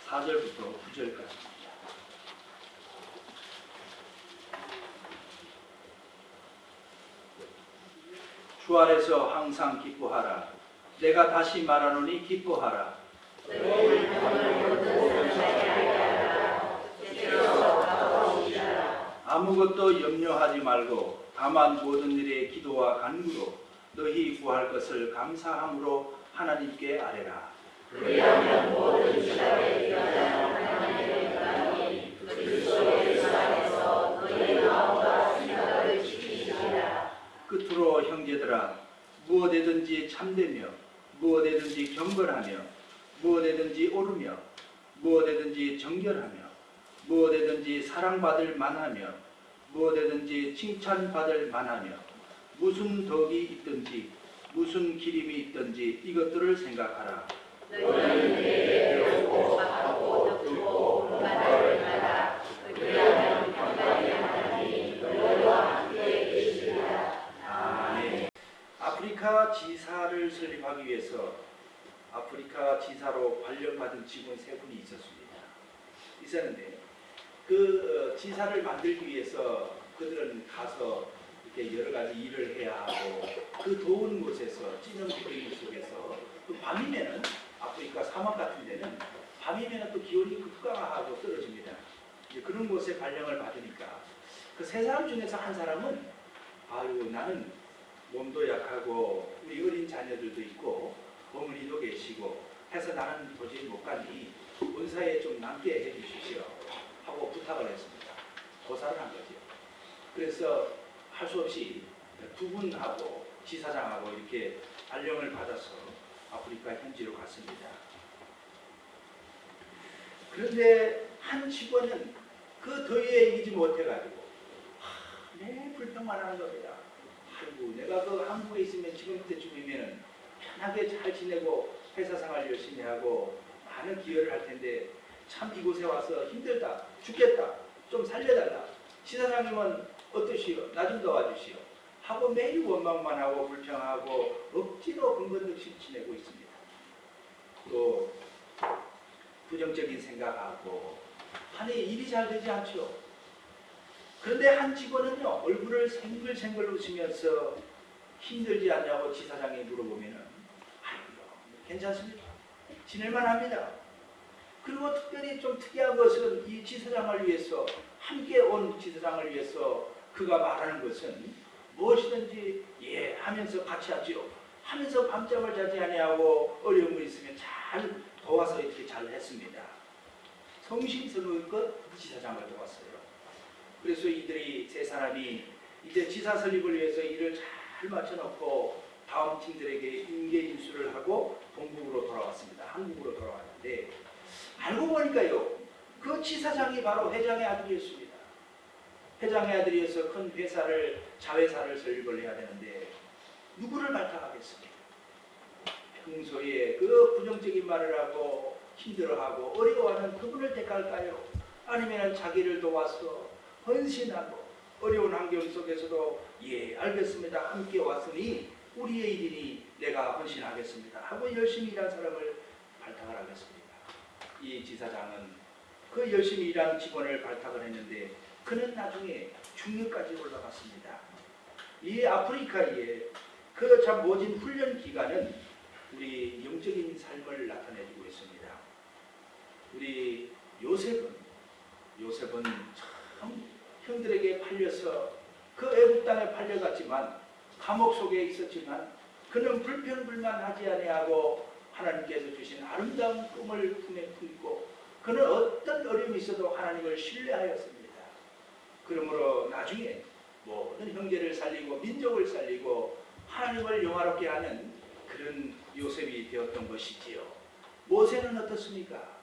4절부터 9절까지. 주 안에서 항상 기뻐하라. 내가 다시 말하노니 기뻐하라. 아무것도 염려하지 말고 다만 모든 일에 기도와 간구로 너희 구할 것을 감사함으로 하나님께 아뢰라. 그리하면 모든 시간에 일어나는 하나님의 영광이 그리스도의 주 안에서 너희 마음과 생각을 지키시리라. 끝으로 형제들아, 무엇에든지 참되며 무엇에든지 경건하며 무엇에든지 옳으며 무엇에든지 정결하며 무엇에든지 사랑받을 만하며 무엇에든지 칭찬받을 만하며 무슨 덕이 있든지 무슨 기림이 있든지 이것들을 생각하라. 너희는 내게 배우고 받고 듣고 말을 하라. 그리하면 평강의 하나님이 너희와 함께 계시리라. 아멘. 아프리카 지사를 설립하기 위해서 아프리카 지사로 발령받은 직원 3분이 있었는데 그 지사를 만들기 위해서 그들은 가서 이렇게 여러 가지 일을 해야 하고 그 더운 곳에서 찌는 구덩이 속에서 또 밤이면은 아프리카 사막 같은 데는 밤이면은 또 기온이 급강하고 떨어집니다. 이제 그런 곳에 발령을 받으니까 그 3사람 중에서 한 사람은 아유 나는 몸도 약하고 우리 어린 자녀들도 있고 어머니도 계시고 해서 나는 도저히 못 가니 본사에 좀 남게 해주십시오 하고 부탁을 했습니다. 고사를 한 거죠. 그래서 할 수 없이 2분하고 지사장하고 이렇게 발령을 받아서 아프리카 현지로 갔습니다. 그런데 한 직원은 그 더위에 이기지 못해가지고 매 불평만 하는 겁니다. 아이고 내가 그 한국에 있으면 지금 때쯤이면 편하게 잘 지내고 회사 생활 열심히 하고 많은 기여를 할 텐데 참 이곳에 와서 힘들다, 죽겠다, 좀 살려달라. 지사장님은 어떠시오? 나 좀 도와주시오. 하고 매일 원망만 하고 불평하고 억지로 근건없이 지내고 있습니다. 또 부정적인 생각하고 하니 일이 잘 되지 않죠. 그런데 한 직원은요 얼굴을 생글생글 웃으면서 힘들지 않냐고 지사장이 물어보면은 아이고 괜찮습니다. 지낼만 합니다. 그리고 특별히 좀 특이한 것은 이 지사장을 위해서 함께 온 지사장을 위해서 그가 말하는 것은 무엇이든지 예 하면서 같이 하지요. 하면서 밤잠을 자지 아니하고 어려움이 있으면 잘 도와서 이렇게 잘 했습니다. 성심성의껏 지사장을 도왔어요. 그래서 이들이 3사람이 이제 지사 설립을 위해서 일을 잘 맞춰놓고 다음 팀들에게 인계인수를 하고 본국으로 돌아왔습니다. 한국으로 돌아왔는데 알고 보니까요 그 지사장이 바로 회장의 아들이었습니다. 회장의 아들이어서 큰 회사를 자회사를 설립을 해야 되는데 누구를 발탁하겠습니까? 평소에 그 부정적인 말을 하고 힘들어하고 어려워하는 그분을 택할까요? 아니면 자기를 도와서 헌신하고 어려운 환경 속에서도 예 알겠습니다 함께 왔으니 우리의 일이니 내가 헌신하겠습니다 하고 열심히 일한 사람을 발탁을 하겠습니다. 이 지사장은 그 열심히 일한 직원을 발탁을 했는데 그는 나중에 중위까지 올라갔습니다. 이 아프리카의 그 참 모진 훈련 기간은 우리 영적인 삶을 나타내주고 있습니다. 우리 요셉은 참 형들에게 팔려서 그 애굽 땅에 팔려갔지만 감옥 속에 있었지만 그는 불평불만하지 아니하고 하나님께서 주신 아름다운 꿈을 품에 품고 그는 어떤 어려움이 있어도 하나님을 신뢰하였습니다. 그러므로 나중에 모든 형제를 살리고 민족을 살리고 하나님을 영화롭게 하는 그런 요셉이 되었던 것이지요. 모세는 어떻습니까?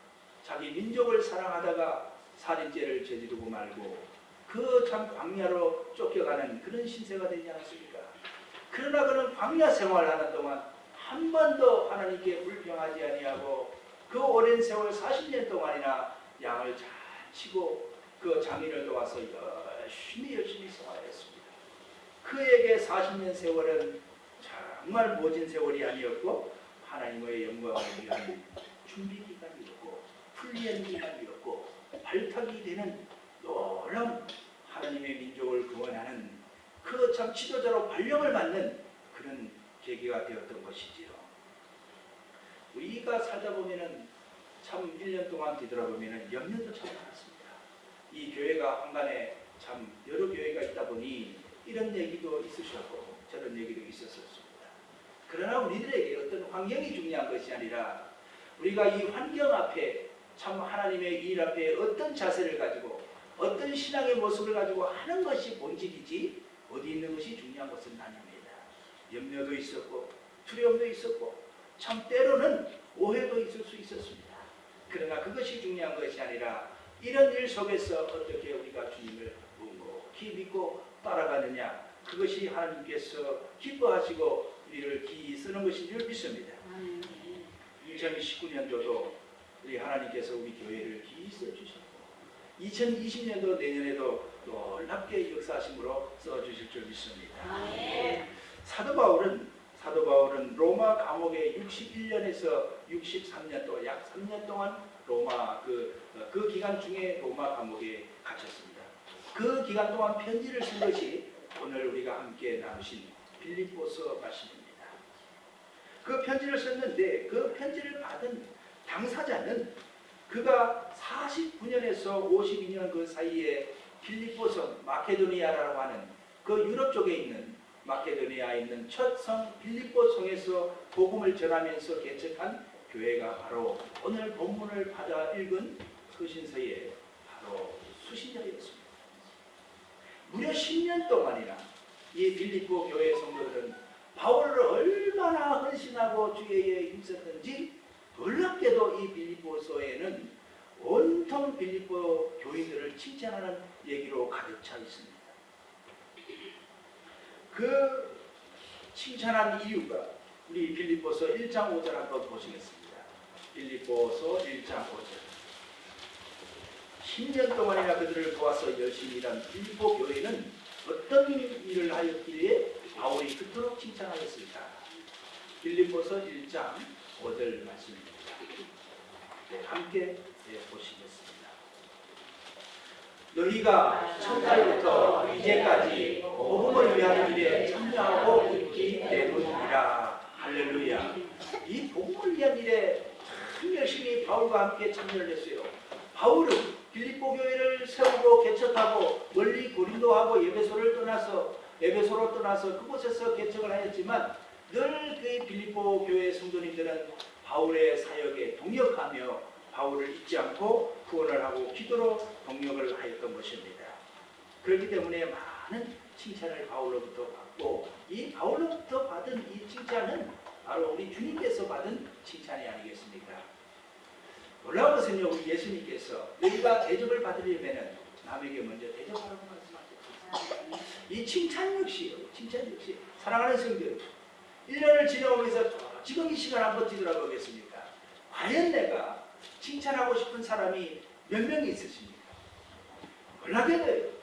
자기 민족을 사랑하다가 살인죄를 저지르고 말고 그 참 광야로 쫓겨가는 그런 신세가 되지 않습니까? 그러나 그는 광야 생활하는 동안 한 번도 하나님께 불평하지 아니하고 그 오랜 세월 40년 동안이나 양을 잘 치고 그 장인을 도와서 열심히 생활했습니다. 그에게 40년 세월은 정말 모진 세월이 아니었고 하나님의 영광을 위한 준비 기간이었고 훈련 인간이었고 발탁이 되는 놀라운 하나님의 민족을 구원하는 그 참 지도자로 발령을 받는 그런 계기가 되었던 것이지요. 우리가 살다 보면은 참 1년 동안 뒤돌아보면은 염려도 참 많았습니다. 이 교회가 한간에 참 여러 교회가 있다 보니 이런 얘기도 있으셨고 저런 얘기도 있었습니다. 그러나 우리들에게 어떤 환경이 중요한 것이 아니라 우리가 이 환경 앞에 참 하나님의 일 앞에 어떤 자세를 가지고 어떤 신앙의 모습을 가지고 하는 것이 본질이지 어디 있는 것이 중요한 것은 아닙니다. 염려도 있었고 두려움도 있었고 참 때로는 오해도 있을 수 있었습니다. 그러나 그것이 중요한 것이 아니라 이런 일 속에서 어떻게 우리가 주님을 묵묵히 믿고 따라가느냐, 그것이 하나님께서 기뻐하시고 우리를 기이 쓰는 것인 줄 믿습니다. 2019년도도 우리 하나님께서 우리 교회를 기이 써주셨고 2020년도 내년에도 놀랍게 역사하심으로 써주실 줄 믿습니다. 사도 바울은 로마 감옥에 61년에서 63년도 약 3년 동안 로마 그 기간 중에 로마 감옥에 갇혔습니다. 그 기간 동안 편지를 쓴 것이 오늘 우리가 함께 나누신 빌립보서 말씀입니다. 그 편지를 썼는데 그 편지를 받은 당사자는 그가 49년에서 52년 그 사이에 빌립보성 마케도니아라고 하는 그 유럽 쪽에 있는 마케도니아에 있는 첫 성 빌립보성에서 복음을 전하면서 개척한 교회가 바로 오늘 본문을 받아 읽은 서신서의 바로 수신자였습니다. 무려 10년 동안이나 이 빌립보 교회 성도들은 바울을 얼마나 헌신하고 주의에 힘썼는지 놀랍게도 이 빌립보서에는 온통 빌립보 교인들을 칭찬하는 얘기로 가득 차 있습니다. 그 칭찬한 이유가 우리 빌립보서 1장 5절 한번 보시겠습니다. 빌립보서 1장 5절. 10년 동안이나 그들을 도와서 열심히 일한 빌립보 교회는 어떤 일을 하였기에 바울이 그토록 칭찬하였을까? 빌립보서 1장 5절 말씀입니다. 함께 보시겠습니다. 너희가 첫날부터 이제까지 복음을 위한 일에 참여하고 있기 때문이라. 할렐루야. 이 복음을 위한 일에 참 열심히 바울과 함께 참여를 했어요. 바울은 빌립보 교회를 세우고 개척하고 멀리 고린도하고 에베소로 떠나서 그곳에서 개척을 하였지만 늘 그 빌립보 교회 성도님들은 바울의 사역에 동역하며 바울을 잊지 않고 구원을 하고 기도로 동역을 하였던 것입니다. 그렇기 때문에 많은 칭찬을 바울로부터 받고 이 바울로부터 받은 이 칭찬은 바로 우리 주님께서 받은 칭찬이 아니겠습니까? 놀라운 것은요, 우리 예수님께서 너희가 대접을 받으려면 남에게 먼저 대접하라고 말씀하셨습니다. 이 칭찬 역시 사랑하는 성들 1년을 지나오면서 지금 이 시간 한번 뒤돌아보겠습니까? 과연 내가 칭찬하고 싶은 사람이 몇 명이 있으십니까? 놀라게도요.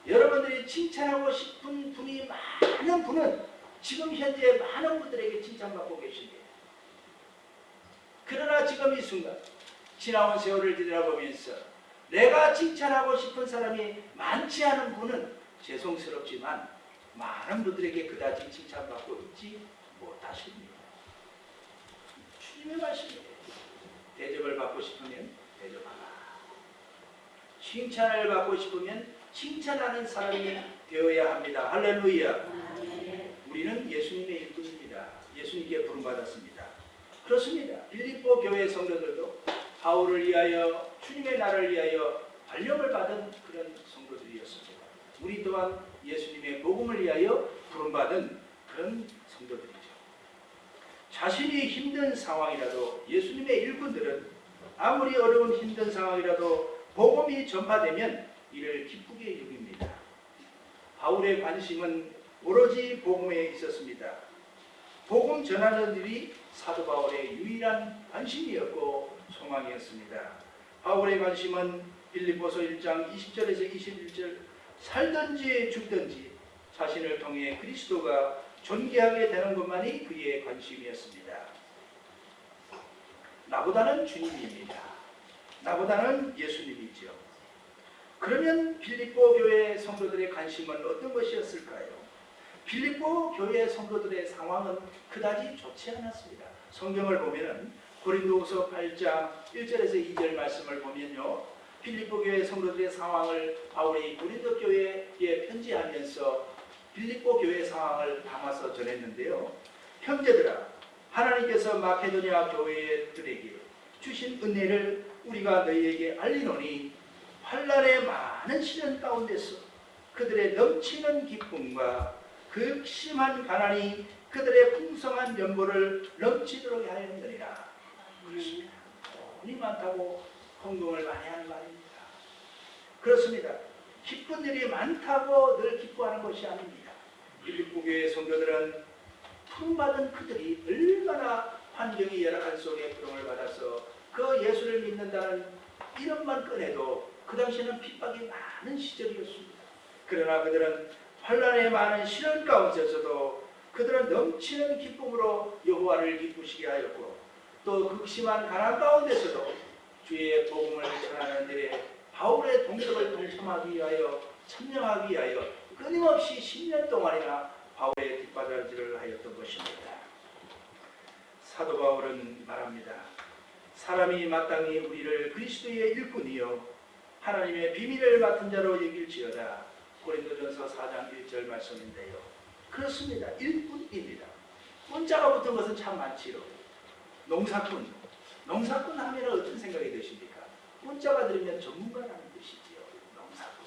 여러분들이 칭찬하고 싶은 분이 많은 분은 지금 현재 많은 분들에게 칭찬받고 계십니다. 그러나 지금 이 순간 지나온 세월을 뒤돌아보면서 내가 칭찬하고 싶은 사람이 많지 않은 분은 죄송스럽지만 많은 분들에게 그다지 칭찬받고 있지 못하십니다. 주님의 말씀이에요. 대접을 받고 싶으면 대접하라. 칭찬을 받고 싶으면 칭찬하는 사람이 되어야 합니다. 할렐루야. 우리는 예수님의 일꾼입니다. 예수님께 부름받았습니다. 그렇습니다. 빌립보 교회 성도들도 바울을 위하여 주님의 나라를 위하여 발령을 받은 그런 성도들이었습니다. 우리 또한 예수님의 복음을 위하여 부름받은 그런 성도들이죠. 자신이 힘든 상황이라도 예수님의 일꾼들은 아무리 어려운 힘든 상황이라도 복음이 전파되면 이를 기쁘게 여깁니다. 바울의 관심은 오로지 복음에 있었습니다. 복음 전하는 일이 사도 바울의 유일한 관심이었고 소망이었습니다. 바울의 관심은 빌립보서 1장 20절에서 21절 살든지 죽든지 자신을 통해 그리스도가 존귀하게 되는 것만이 그의 관심이었습니다. 나보다는 주님입니다. 나보다는 예수님이지요. 그러면 빌립보 교회 성도들의 관심은 어떤 것이었을까요? 빌립보 교회 성도들의 상황은 그다지 좋지 않았습니다. 성경을 보면은 고린도후서 8장 1절에서 2절 말씀을 보면요, 빌립보 교회 성도들의 상황을 바울이 고린도 교회에 편지하면서 빌립보 교회 상황을 담아서 전했는데요. 형제들아, 하나님께서 마케도니아 교회들에게 주신 은혜를 우리가 너희에게 알리노니 환난의 많은 시련 가운데서 그들의 넘치는 기쁨과 극심한 가난이 그들의 풍성한 연보를 넘치도록 하였느니라. 그렇습니다. 돈이 많다고 헌금을 많이 하는 말입니다. 그렇습니다. 기쁜 일이 많다고 늘 기뻐하는 것이 아닙니다. 빌립보 교회 성도들은 품받은 그들이 얼마나 환경이 열악한 속에 부름을 받아서 그 예수를 믿는다는 이름만 꺼내도 그 당시에는 핍박이 많은 시절이었습니다. 그러나 그들은 환난의 많은 시련 가운데서도 그들은 넘치는 기쁨으로 여호와를 기쁘시게 하였고, 또 극심한 가난 가운데서도 주의 복음을 전하는 일에 바울의 동력을 동참하기 위하여 참여하기 위하여 끊임없이 10년 동안이나 바울의 뒷바라지를 하였던 것입니다. 사도 바울은 말합니다. 사람이 마땅히 우리를 그리스도의 일꾼이요 하나님의 비밀을 맡은 자로 여길지어다. 고린도전서 4장 1절 말씀인데요. 그렇습니다. 일꾼입니다. 문자가 붙은 것은 참 많지요. 농사꾼 하면 어떤 생각이 드십니까? 문자가 들으면 전문가라는 뜻이지요. 농사꾼.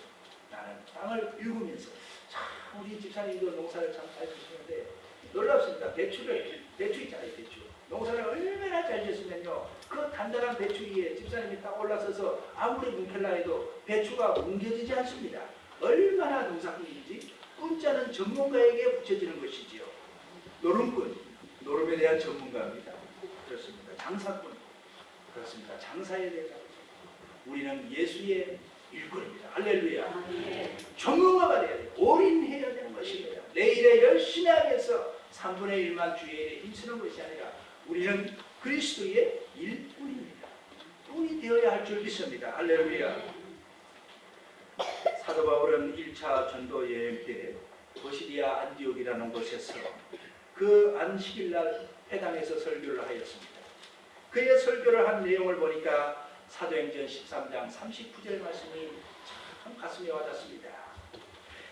나는 땅을 읽으면서 참 우리 집사님도 농사를 참 잘 지시는데 놀랍습니다. 배추 있잖아요. 배추. 농사를 얼마나 잘 지었으면요, 그 단단한 배추 위에 집사님이 딱 올라서서 아무리 뭉갤라 해도 배추가 뭉개지지 않습니다. 얼마나 농사꾼인지 꾼자는 전문가에게 붙여지는 것이지요. 노름꾼, 노름에 대한 전문가입니다. 그렇습니다. 장사꾼, 그렇습니다. 장사에 대해서 우리는 예수의 일꾼입니다. 할렐루야. 전문가가 돼야 돼요. 올인해야 되는 것입니다. 내 일에 열심히 하면서 3분의 1만 주의 일에 힘쓰는 것이 아니라 우리는 그리스도의 일꾼입니다. 꾼이 되어야 할 줄 믿습니다. 할렐루야. 사도 바울은 1차 전도 여행 때 고시디아 안디옥이라는 곳에서 그 안식일날 회당에서 설교를 하였습니다. 그의 설교를 한 내용을 보니까 사도행전 13장 39절 말씀이 참 가슴에 와닿습니다.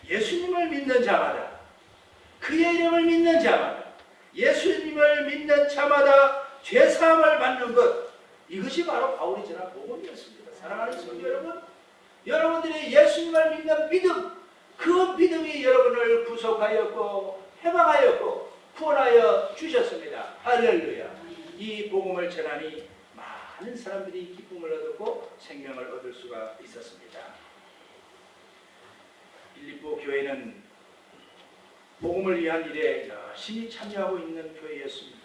예수님을 믿는 자마다, 그의 이름을 믿는 자마다, 예수님을 믿는 자마다 죄사함을 받는 것, 이것이 바로 바울이 전한 복음이었습니다. 사랑하는 성도 여러분, 여러분들이 예수님을 믿는 믿음, 그 믿음이 여러분을 구속하였고 해방하였고 구원하여 주셨습니다. 할렐루야. 이 복음을 전하니 많은 사람들이 기쁨을 얻었고 생명을 얻을 수가 있었습니다. 빌립보 교회는 복음을 위한 일에 열심히 참여하고 있는 교회였습니다.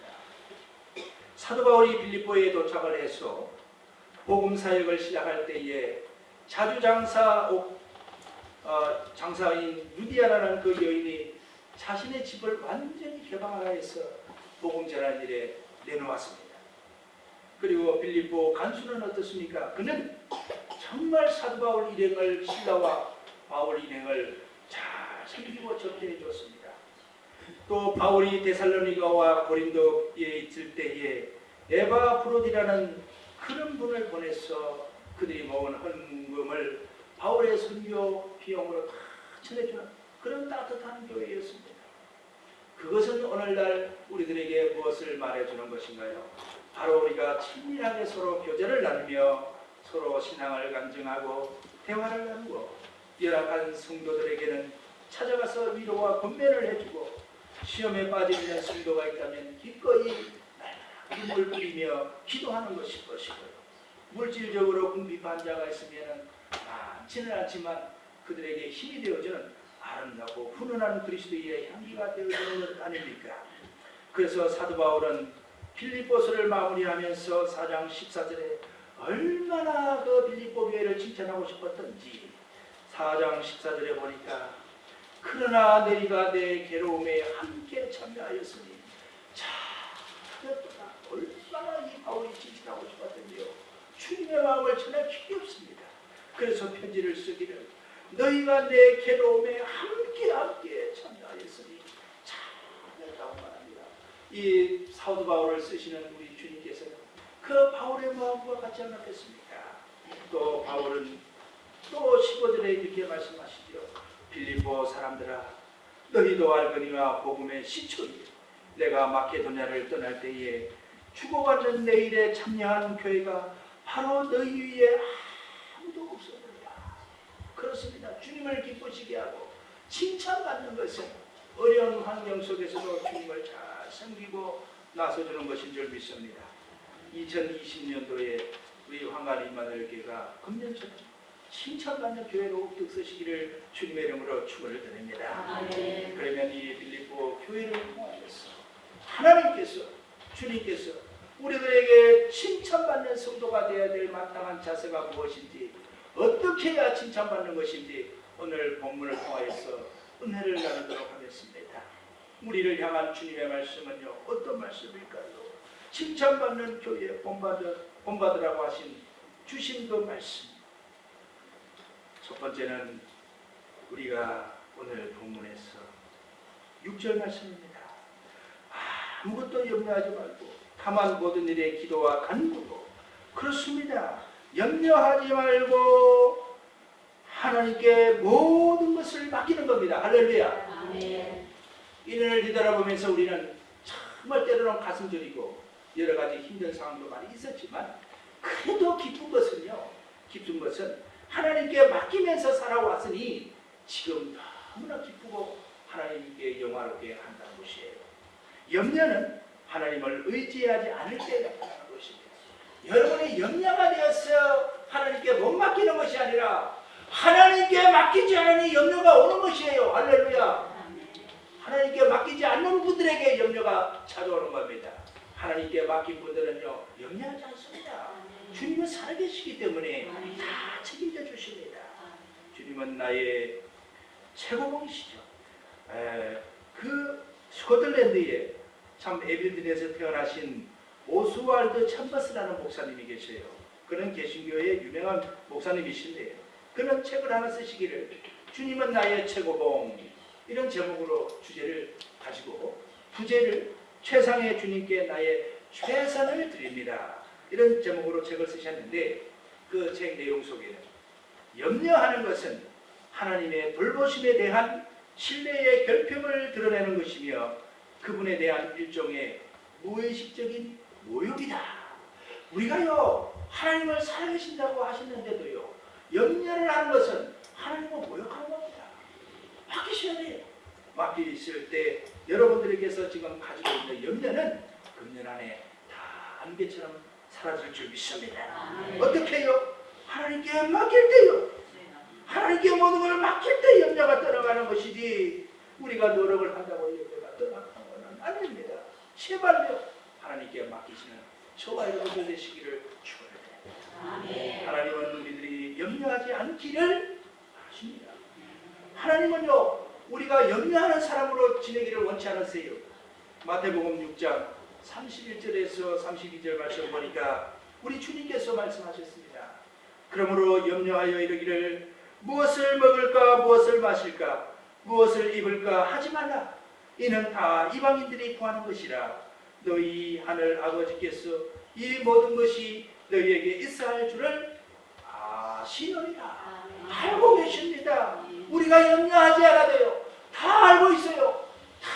사도 바울이 빌립보에 도착을 해서 복음 사역을 시작할 때에 자주 장사인 루디아라는 그 여인이 자신의 집을 완전히 개방하라 해서 복음 전하는 일에 내놓았습니다. 그리고 빌립보 간수는 어떻습니까? 그는 정말 사도 바울 일행을, 신라와 바울 일행을 잘 섬기고 접대해 줬습니다. 또 바울이 데살로니가와 고린도에 있을 때에 에바프로디라는 그런 분을 보내서 그들이 모은 헌금을 바울의 선교 비용으로 다 전해주는 그런 따뜻한 교회였습니다. 그것은 오늘날 우리들에게 무엇을 말해주는 것인가요? 바로 우리가 친밀하게 서로 교제를 나누며 서로 신앙을 강증하고 대화를 나누고 열악한 성도들에게는 찾아가서 위로와 권면을 해주고 시험에 빠져 있는 성도가 있다면 기꺼이 눈물 뿌리며 기도하는 것이고요. 물질적으로 궁핍한 자가 있으면 많지는 않지만 그들에게 힘이 되어주는 아름답고 훈훈한 그리스도의 향기가 되어주는 것 아닙니까? 그래서 사도 바울은 빌립보서를 마무리하면서 4장 14절에 얼마나 그 빌립보 교회를 칭찬하고 싶었던지 4장 14절에 보니까 그러나 너희가 내 괴로움에 함께 참여하였으니 자, 얼마나 이 바울이 칭찬하고 싶었던지요. 주님의 마음을 전해 그래서 편지를 쓰기를 너희가 내 괴로움에 함께 참여하였으니 참했다고 말합니다. 이 사도 바울을 쓰시는 우리 주님께서는 그 바울의 마음과 같지 않았겠습니까? 또 바울은 또 15절에 이렇게 말씀하시죠. 빌립보 사람들아 너희도 알거니와 복음의 시초니 내가 마케도냐를 떠날 때에 주고받는 내 일에 참여한 교회가 바로 너희 위에 아무도 없었느니라. 그렇습니다. 주님을 기쁘시게 하고 칭찬받는 것은 어려운 환경 속에서도 주님을 잘 섬기고 나서주는 것인 줄 믿습니다. 2020년도에 우리 황간 임마누엘교회가 금년처럼 칭찬받는 교회로 우뚝 서시기를 주님의 이름으로 축원을 드립니다. 그러면 이 빌립보 교회를 통하여서 하나님께서 주님께서 우리들에게 칭찬받는 성도가 되어야 될 마땅한 자세가 무엇인지 어떻게 해야 칭찬받는 것인지 오늘 본문을 통하여서 은혜를 나누도록 하겠습니다. 우리를 향한 주님의 말씀은요 어떤 말씀일까요? 칭찬받는 교회 본받으라고 하신 주신 그 말씀. 첫 번째는 우리가 오늘 본문에서 6절 말씀입니다. 아무것도 염려하지 말고 다만 모든 일에 기도와 간구로. 그렇습니다. 염려하지 말고 하나님께 모든 것을 맡기는 겁니다. 할렐루야. 이를 뒤돌아보면서 우리는 정말 때로는 가슴 저리고 여러 가지 힘든 상황도 많이 있었지만 그래도 기쁜 것은 하나님께 맡기면서 살아왔으니 지금 너무나 기쁘고 하나님께 영화롭게 한다는 것이에요. 염려는 하나님을 의지하지 않을 때 나타나는 것입니다. 여러분이 염려가 되어서 하나님께 못 맡기는 것이 아니라 하나님께 맡기지 않으니 염려가 오는 것이에요. 할렐루야. 하나님께 맡기지 않는 분들에게 염려가 찾아오는 겁니다. 하나님께 맡긴 분들은요 염려하지 않습니다. 주님은 살아계시기 때문에 다 책임져 주십니다. 주님은 나의 최고봉이시죠. 그 스코틀랜드에 참 에빈든에서 태어나신 오스왈드 챔버스라는 목사님이 계세요. 그는 개신교의 유명한 목사님이신데요. 그는 책을 하나 쓰시기를 주님은 나의 최고봉 이런 제목으로 주제를 가지고 부제를 최상의 주님께 나의 최선을 드립니다. 이런 제목으로 책을 쓰셨는데 그 책 내용 속에는 염려하는 것은 하나님의 돌보심에 대한 신뢰의 결핍을 드러내는 것이며 그분에 대한 일종의 무의식적인 모욕이다. 우리가요 하나님을 살아계신다고 하시는데도요 염려를 하는 것은 하나님을 모욕하는 겁니다. 맡기셔야 돼요. 맡기실 때 여러분들에게서 지금 가지고 있는 염려는 금년 안에 다 안개처럼 사라질 줄 믿습니다. 어떻게 해요? 하나님께 맡길 때요. 하나님께 모든 걸 맡길 때 염려가 떠나가는 것이지 우리가 노력을 한다고 염려가 떠나가는 것은 아닙니다. 제발요 하나님께 맡기시는 저와 여러분들 되시기를 축원합니다. 하나님은 우리들이 염려하지 않기를 하십니다. 하나님은요 우리가 염려하는 사람으로 지내기를 원치 않으세요. 마태복음 6장 31절에서 32절 말씀 보니까 우리 주님께서 말씀하셨습니다. 그러므로 염려하여 이르기를 무엇을 먹을까 무엇을 마실까 무엇을 입을까 하지 말라. 이는 다 이방인들이 구하는 것이라. 너희 하늘 아버지께서 이 모든 것이 너희에게 있어야 할 줄을 아시느니라. 알고 계십니다. 우리가 염려하지 않아도요 다 알고 있어요. 다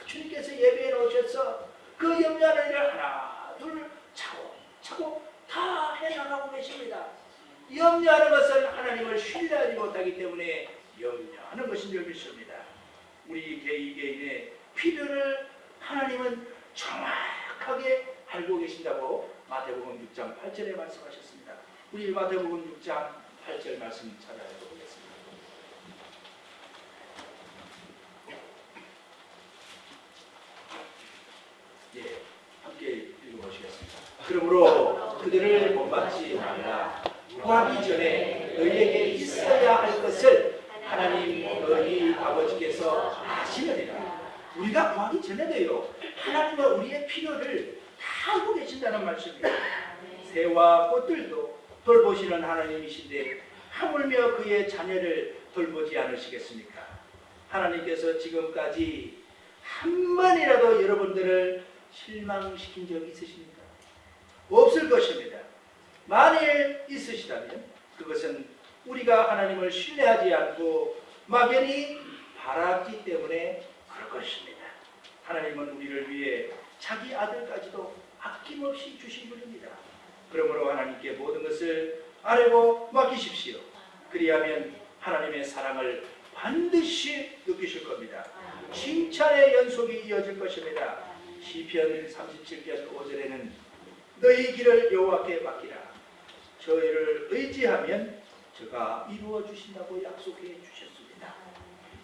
주님께서 예배해 놓으셔서 그 염려하는 일을 하나 둘 차고 다 해나가고 계십니다. 염려하는 것은 하나님을 신뢰하지 못하기 때문에 염려하는 것인 줄 믿습니다. 우리 개인의 필요를 하나님은 정확하게 알고 계신다고 마태복음 6장 8절에 말씀하셨습니다. 우리 마태복음 6장 8절 말씀 찾아보겠습니다. 예, 함께 읽어보시겠습니다. 그러므로 그들을 본받지 말라. 구하기 전에 너희에게 있어야 할 것을 하나님 너희 아버지께서 아시느니라. 우리가 구하기 전에도요 하나님은 우리의 필요를 다 알고 계신다는 말씀입니다. 새와 꽃들도 돌보시는 하나님이신데 하물며 그의 자녀를 돌보지 않으시겠습니까? 하나님께서 지금까지 한 번이라도 여러분들을 실망시킨 적이 있으십니까? 없을 것입니다. 만일 있으시다면 그것은 우리가 하나님을 신뢰하지 않고 막연히 바랐기 때문에 그럴 것입니다. 하나님은 우리를 위해 자기 아들까지도 아낌없이 주신 분입니다. 그러므로 하나님께 모든 것을 아뢰고 맡기십시오. 그리하면 하나님의 사랑을 반드시 느끼실 겁니다. 칭찬의 연속이 이어질 것입니다. 시편 37편 5절에는 너희 길을 여호와께 맡기라. 저희를 의지하면 저가 이루어 주신다고 약속해 주셨습니다.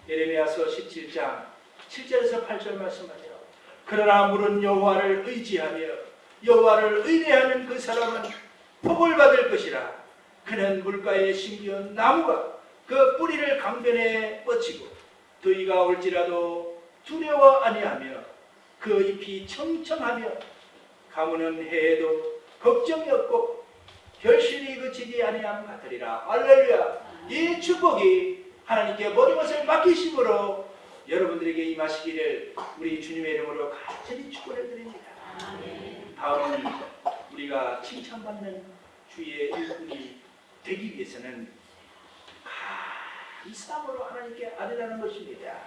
예레미야서 17장 7절에서 8절 말씀하죠. 그러나 물은 여호와를 의지하며 여호와를 의뢰하는 그 사람은 복을 받을 것이라. 그는 물가에 심기운 나무가 그 뿌리를 강변에 뻗치고 더위가 올지라도 두려워 아니하며 그 잎이 청청하며 가무는 해에도 걱정이 없고 결실이 그치지 아니함 같으리라. 할렐루야. 이 축복이 하나님께 모든 것을 맡기심으로 여러분들에게 임하시기를 우리 주님의 이름으로 간절히 축원을 드립니다. 다음은 우리가 칭찬받는 주의 일꾼이 되기 위해서는 감사함으로 하나님께 아뢰라는 것입니다.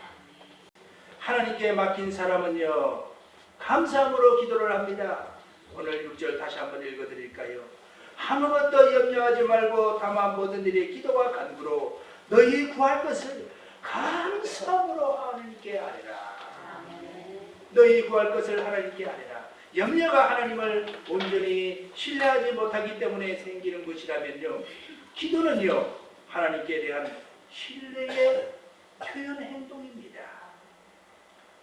하나님께 맡긴 사람은요 감사함으로 기도를 합니다. 오늘 6절 다시 한번 읽어드릴까요? 아무것도 염려하지 말고 다만 모든 일에 기도와 간구로 너희 구할 것을 감사함으로 하나님께 아뢰라. 너희 구할 것을 하나님께 아뢰라. 염려가 하나님을 온전히 신뢰하지 못하기 때문에 생기는 것이라면요, 기도는요 하나님께 대한 신뢰의 표현 행동입니다.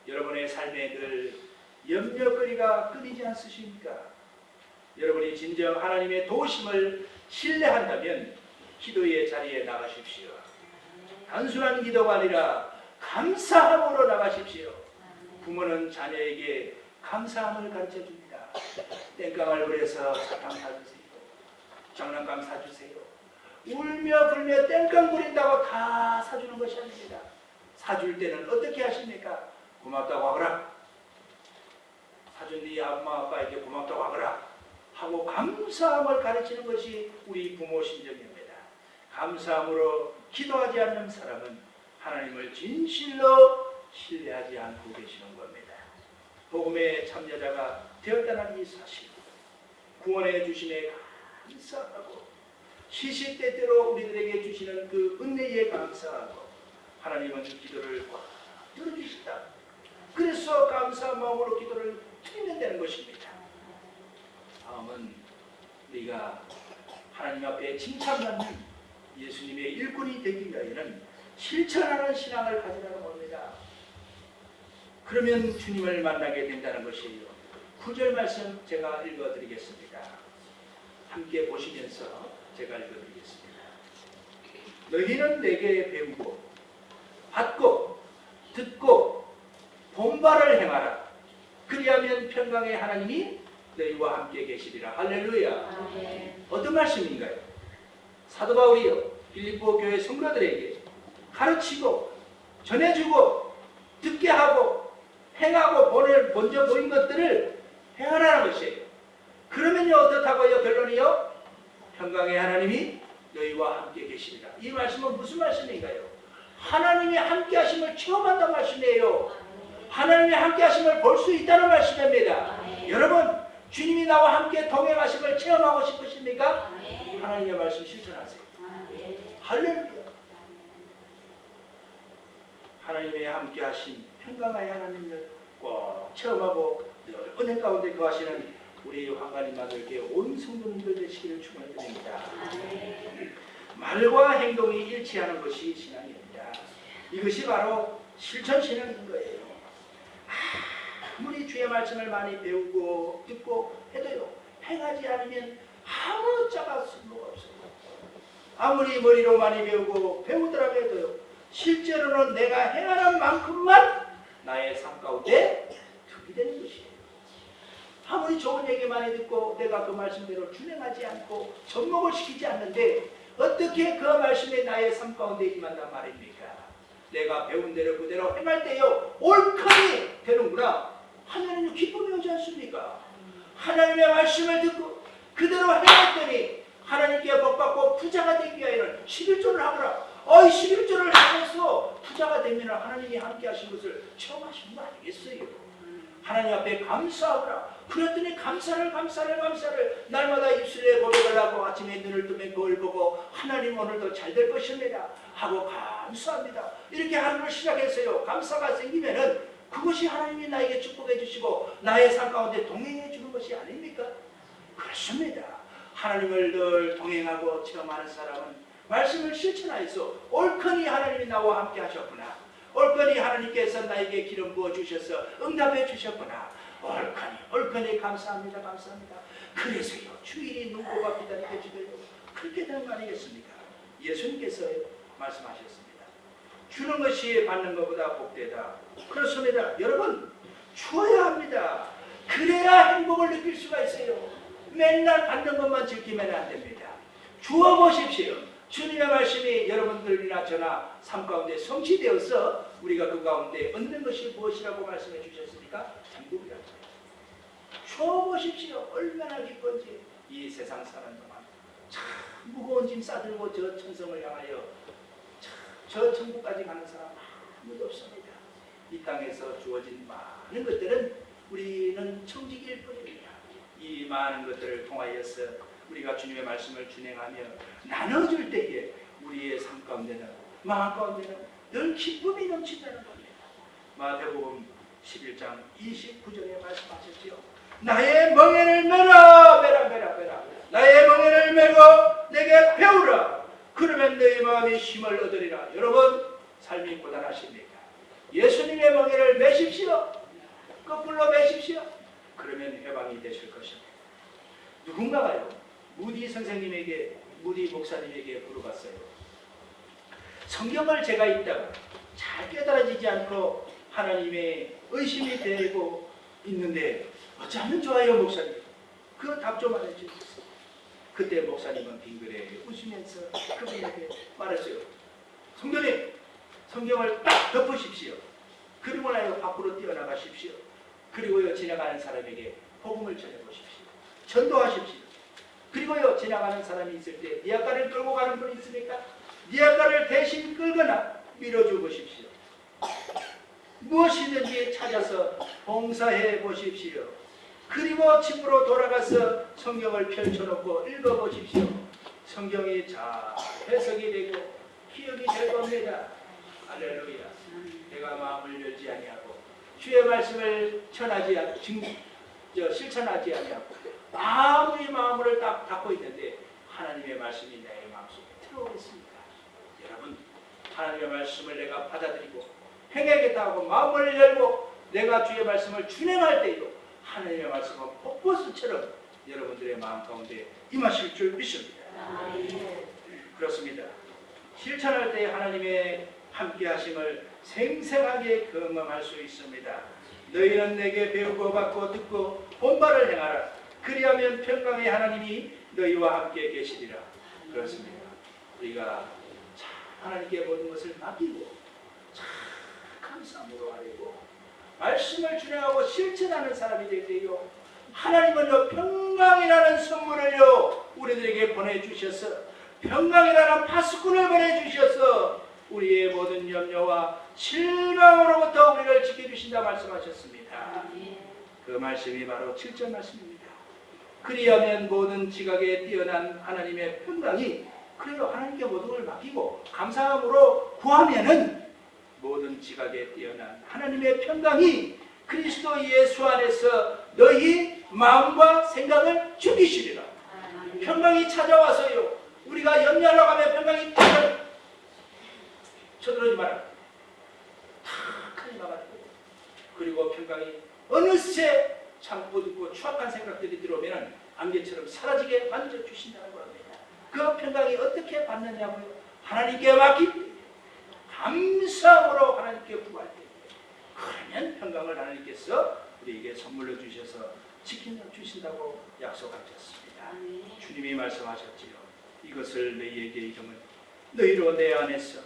여러분의 삶에 늘 염려거리가 끊이지 않으십니까? 여러분이 진정 하나님의 도우심을 신뢰한다면 기도의 자리에 나가십시오. 단순한 기도가 아니라 감사함으로 나가십시오. 부모는 자녀에게 감사함을 가르쳐줍니다. 땡깡을 부려서 사탕 사주세요. 장난감 사주세요. 울며 불며 땡깡 부린다고 다 사주는 것이 아닙니다. 사줄 때는 어떻게 하십니까? 고맙다고 하거라. 사준 네 엄마 아빠에게 고맙다고 하거라 하고 감사함을 가르치는 것이 우리 부모 심정입니다. 감사함으로 기도하지 않는 사람은 하나님을 진실로 신뢰하지 않고 계시는 겁니다. 복음의 참여자가 되었다는 이 사실, 구원해 주심에 감사하고 시시때때로 우리들에게 주시는 그 은혜에 감사하고 하나님은 기도를 들어주신다. 그래서 감사한 마음으로 기도를 드리면 것입니다. 다음은 우리가 하나님 앞에 칭찬받는 예수님의 일꾼이 되기 위하여는 실천하는 신앙을 가지라는 겁니다. 그러면 주님을 만나게 된다는 것이에요. 9절 말씀 제가 읽어드리겠습니다. 함께 보시면서 제가 읽어드리겠습니다. 너희는 내게 배우고 받고 듣고 본바를 행하라. 그리하면 평강의 하나님이 너희와 함께 계시리라. 할렐루야. 아멘. 어떤 말씀인가요? 사도 바울이요 빌립보 교회 성도들에게 가르치고 전해주고 듣게 하고 행하고 먼저 보인 것들을 행하라는 것이에요. 그러면요 어떻다고요? 결론이요? 평강의 하나님이 너희와 함께 계시리라. 이 말씀은 무슨 말씀인가요? 하나님이 함께 하심을 체험한다는 말씀이에요. 하나님의 함께 하심을 볼 수 있다는 말씀입니다. 여러분 주님이 나와 함께 동행하심을 체험하고 싶으십니까? 하나님의 말씀 실천하세요. 할렐루야. 하나님의 함께 하심 평강의 하나님을 꼭 체험하고 늘 은혜 가운데 거하시는 우리 황가님 아들께 온 성도님들 되시기를 축원드립니다. 말과 행동이 일치하는 것이 신앙입니다. 이것이 바로 실천 신앙인 거예요. 아무리 주의 말씀을 많이 배우고 듣고 해도요 행하지 않으면 아무 자가 쓸모가 없어요. 아무리 머리로 많이 배우고 배우더라고 해도요 실제로는 내가 행하는 만큼만 나의 삶 가운데 득이 되는 것이에요. 아무리 좋은 얘기 많이 듣고 내가 그 말씀대로 준행하지 않고 접목을 시키지 않는데 어떻게 그 말씀이 나의 삶 가운데 임한단 말입니까? 내가 배운 대로 그대로 행할 때요 옳거니 되는구나. 하나님은 기쁨이 오지 않습니까? 하나님의 말씀을 듣고 그대로 행했더니 하나님께 복받고 부자가 되기 위하여는 11조를 하거라. 11조를 하면서 부자가 되면 하나님이 함께 하신 것을 체험하신 거 아니겠어요? 하나님 앞에 감사하거라. 그랬더니 감사를 날마다 입술에 고백을 하고 아침에 눈을 뜨면 그걸 보고 하나님 오늘도 잘 될 것입니다 하고 감사합니다. 이렇게 하루를 시작했어요. 감사가 생기면은 그것이 하나님이 나에게 축복해 주시고 나의 삶 가운데 동행해 주는 것이 아닙니까? 그렇습니다. 하나님을 늘 동행하고 체험하는 사람은 말씀을 실천하여서 옳거니 하나님이 나와 함께 하셨구나. 옳거니 하나님께서 나에게 기름 부어 주셔서 응답해 주셨구나. 옳거니 감사합니다. 그래서요 주일이 눈고가 기다리게 주대요. 그렇게 되는 거 아니겠습니까? 예수님께서 말씀하셨습니다. 주는 것이 받는 것보다 복되다. 그렇습니다. 여러분 주어야 합니다. 그래야 행복을 느낄 수가 있어요. 맨날 받는 것만 즐기면 안 됩니다. 주어 보십시오. 주님의 말씀이 여러분들이나 저나 삶 가운데 성취되어서 우리가 그 가운데 얻는 것이 무엇이라고 말씀해 주셨습니까? 천국이라고. 주어 보십시오. 얼마나 기쁜지. 이 세상 사는 동안 참 무거운 짐 싸들고 저 천성을 향하여 저 천국까지 가는 사람 아무도 없습니다. 이 땅에서 주어진 많은 것들은 우리는 청지기일 뿐입니다. 이 많은 것들을 통하여서 우리가 주님의 말씀을 준행하며 나눠줄 때에 우리의 삶 가운데는 마음 가운데는 늘 기쁨이 넘친다는 겁니다. 마태복음 11장 29절에 말씀하셨지요. 나의 멍에를 메라. 나의 멍에를 메고 내게 배우라. 그러면 너희 마음이 힘을 얻으리라. 여러분 삶이 고단하십니까? 예수님의 멍에를 메십시오. 거꾸로 메십시오. 그러면 해방이 되실 것입니다. 누군가가요 무디 목사님에게 물어봤어요. 성경을 제가 읽다가 잘 깨달아지지 않고 하나님의 의심이 되고 있는데 어찌하면 좋아요 목사님? 그 답 좀 알려주세요. 그때 목사님은 빙그레 웃으면서 그분에게 말했어요. 성도님 성경을 딱 덮으십시오. 그리고 나서 밖으로 뛰어나가십시오. 그리고요 지나가는 사람에게 복음을 전해보십시오. 전도하십시오. 그리고요 지나가는 사람이 있을 때 니아까를 끌고 가는 분이 있습니까? 니아까를 대신 끌거나 밀어줘 보십시오. 무엇이든지 찾아서 봉사해 보십시오. 그리고 집으로 돌아가서 성경을 펼쳐놓고 읽어보십시오. 성경이 잘 해석이 되고 기억이 될 겁니다. 할렐루야. 내가 마음을 열지 아니하고 주의 말씀을 실천하지 아니하고 아무리 마음을 딱 닫고 있는데 하나님의 말씀이 내 마음속에 들어오겠습니다. 여러분 하나님의 말씀을 내가 받아들이고 행하겠다 하고 마음을 열고 내가 주의 말씀을 준행할 때에도 하나님의 말씀은 폭포수처럼 여러분들의 마음 가운데 임하실 줄 믿습니다. 그렇습니다. 실천할 때 하나님의 함께 하심을 생생하게 경험할 수 있습니다. 너희는 내게 배우고 받고 듣고 본바를 행하라. 그리하면 평강의 하나님이 너희와 함께 계시리라. 그렇습니다. 우리가 참 하나님께 모든 것을 맡기고 참 감사함으로 하려고 말씀을 준행하고 실천하는 사람이 될 때요 하나님은요 평강이라는 선물을요 우리들에게 보내주셔서 평강이라는 파수꾼을 보내주셔서 우리의 모든 염려와 실망으로부터 우리를 지켜주신다 말씀하셨습니다. 그 말씀이 바로 7절 말씀입니다. 그리하면 모든 지각에 뛰어난 하나님의 평강이 그래요 하나님께 모든 걸 맡기고 감사함으로 구하면은 모든 지각에 뛰어난 하나님의 평강이 그리스도 예수 안에서 너희 마음과 생각을 죽이시리라. 평강이 찾아와서요 우리가 염려하러 가면 평강이 쳐들어오지 마라. 탁 하니 막아주고 그리고 평강이 어느새 참 어둡고 추악한 생각들이 들어오면 안개처럼 사라지게 만져주신다는 겁니다. 그 평강이 어떻게 받느냐고요? 하나님께 맡깁니다. 감사함으로 하나님께 구할 때 그러면 평강을 하나님께서 우리에게 선물로 주셔서 지켜주신다고 약속하셨습니다. 주님이 말씀하셨지요. 이것을 너희에게 이름은 너희로 내 안에서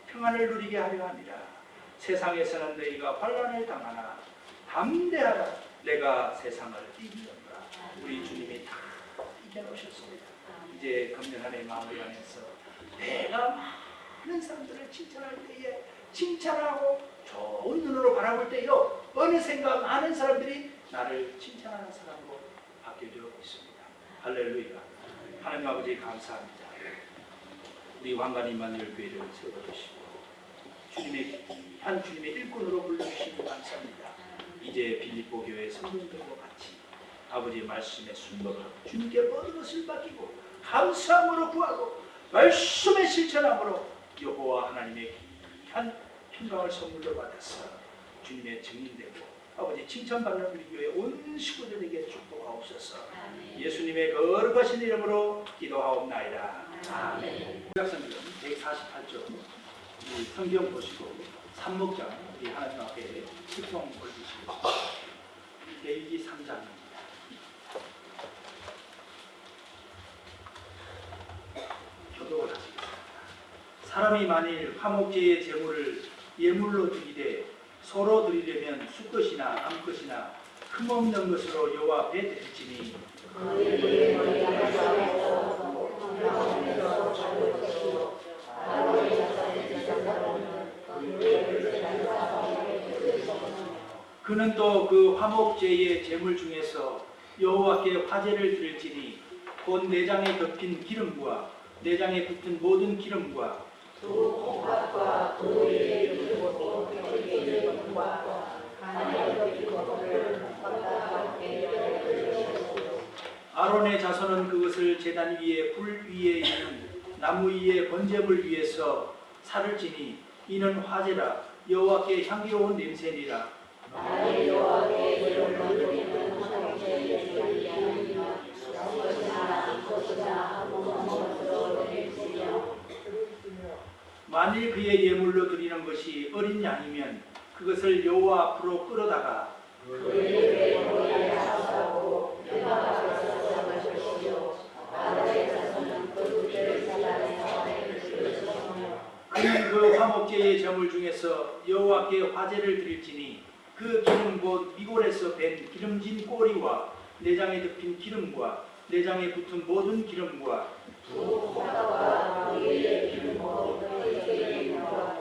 평안을 누리게 하려 함이라. 세상에서는 너희가 환난을 당하나 담대하라. 내가 세상을 이기노라. 우리 주님이 다 이겨놓으셨습니다. 이제 금년 한 해 마무리하면서 내가 많은 사람들을 칭찬할 때에 칭찬하고 좋은 눈으로 바라볼 때요, 어느샌가 많은 사람들이 나를 칭찬하는 사람으로 바뀌어져 있습니다. 할렐루야. 하나님 아버지 감사합니다. 우리 왕관 임마누엘 교회를 세워주시고 주님의 일꾼으로 불러주시니 감사합니다. 이제 빌립보 교회 성도들과 같이 아버지의 말씀에 순복하고 주님께 모든 것을 맡기고 감사함으로 구하고 말씀에 실천함으로 여호와 하나님의 귀한 평강을 선물로 받아서 주님의 증인되고 아버지 칭찬받는 우리 교회 온 식구들에게 축복하옵소서. 예수님의 거룩하신 이름으로 기도하옵나이다. 아멘. 작성님 148쪽 성경 보시고 삼목장 우리 하나님 앞에 식성 올리시고 레위기 3장입니다. 교독을 하시겠습니다. 사람이 만일 화목제의 제물을 예물로 드리되 서로 드리려면 수것이나 암것이나 흠없는 것으로 여호와 앞에 드릴지니 그는 또 그 화목제의 제물 중에서 여호와께 화제를 드릴지니 곧 내장에 덮인 기름과 내장에 붙은 모든 기름과 두 콩팥과 두 위에 두고 기름과 간에 덮인 것을 섞어서 함께 드시고 아론의 자손은 그것을 제단 위에 불 위에 있는 나무 위에 번제물 위에서 살을 지니 이는 화제라 여호와께 향기로운 냄새니라. 만일 여호와께 제물로 드리는 화목제의 제물이 아니면 수것이나 암것이나 흠없는 것으로 드릴지며 만일 그의 예물로 드리는 것이 어린 양이면 그것을 여호와 앞으로 끌어다가 그의 입에 머리에 하사하고 뼈가 앞에서 잡으십시오. 아론의 자손은 그 두개를 제단에서 드리시며 그는 그 화목제의 제물 중에서 여호와께 화제를 드릴지니 그 기름 곧 미골에서 밴 기름진 꼬리와 내장에 덮인 기름과 내장에 붙은 모든 기름과 두 콩팥과 두 위에 기름과 그 기름과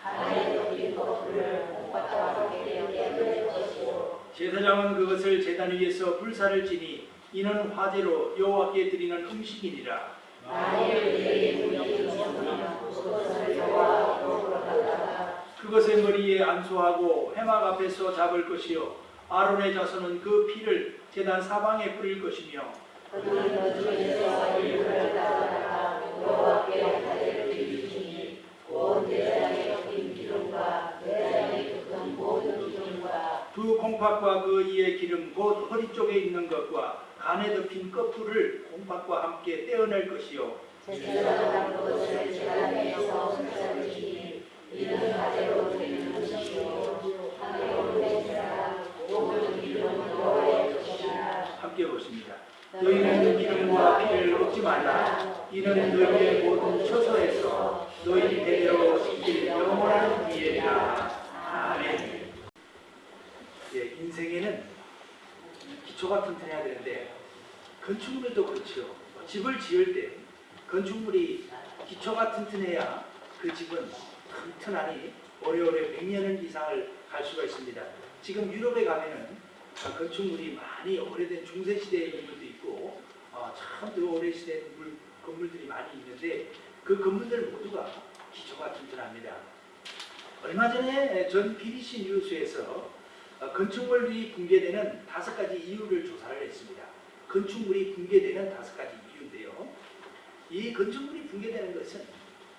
간에 덮인 것을 콩팥과 함께 떼어낼 것이요 제사장은 그것을 제단 위에서 불사를 지니 이는 화제로 여호와께 드리는 음식이니라. 만일 그의 예물이 있으면 그것을 여호와 앞으로 끌어다가 그것의 머리에 안수하고 회막 앞에서 잡을 것이요 아론의 자손은 그 피를 제단 사방에 뿌릴 것이며 그는 그 중에서 일부를 따다가 여호와께 화제를 드리시니 온 내장에 덮인 기름과 내장에 붙은 모든 기름과 두 콩팥과 그 이의 기름 곧 허리 쪽에 있는 것과 간에 덮인 끝풀을 콩팥과 함께 떼어낼 것이요 제사장은 그것을 제단에서 불사르시니 이는 화제로 드리는 음식이요 향기로운 냄새라 모든 기름은 여호와의 것이라. 함께 보십니다. 너희는 기름과 피를 얻지 말라. 이는 너희의 모든 처소에서 너희 대대로 지킬 영원한 기회라. 아멘. 예, 인생에는 기초가 튼튼해야 되는데 건축물도 그렇죠. 집을 지을 때 건축물이 기초가 튼튼해야 그 집은 튼튼하니 오래오래 100년 이상을 갈 수가 있습니다. 지금 유럽에 가면은 건축물이 많이 오래된 중세시대의 건물도 있고 참 더 오래 시대 건물들이 많이 있는데 그 건물들 모두가 기초가 튼튼합니다. 얼마 전에 전 BBC 뉴스에서 건축물이 붕괴되는 5가지 이유를 조사를 했습니다. 건축물이 붕괴되는 5가지 이유인데요. 이 건축물이 붕괴되는 것은